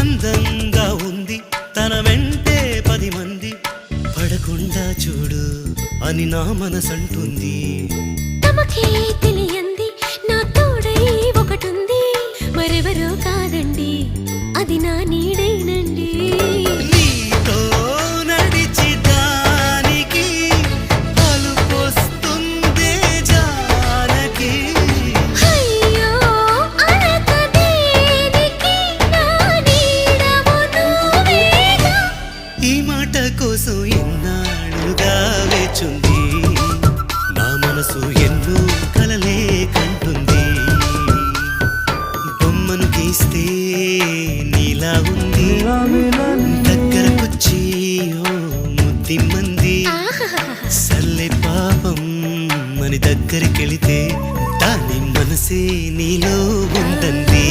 అందంగా ఉంది తన వెంటే 10 మంది పడకుండా చూడు అని నా మనసంటుంది. తమకే తెలియంది నా తోడై ఒకటుంది, మరెవరో కాదండి అది నా నీడైనండి. నీతో నడిచి దానికి అలుపొస్తుందే జానకి. అయ్యో అనక దేనికి నా నీడవు నువ్వేగా. ఈ మాట కోసం ఎన్నాళ్ళుగా వేచుంది నా మనసు ఎన్నో కలలే కంటుంది. బొమ్మను గీస్తే నీలా ఉంది దగ్గరకొచ్చి ఓ ముద్దిమ్మంది. సల్లే పాపం అని దగ్గరికెళితే దాని మనసే నీలో ఉందంది.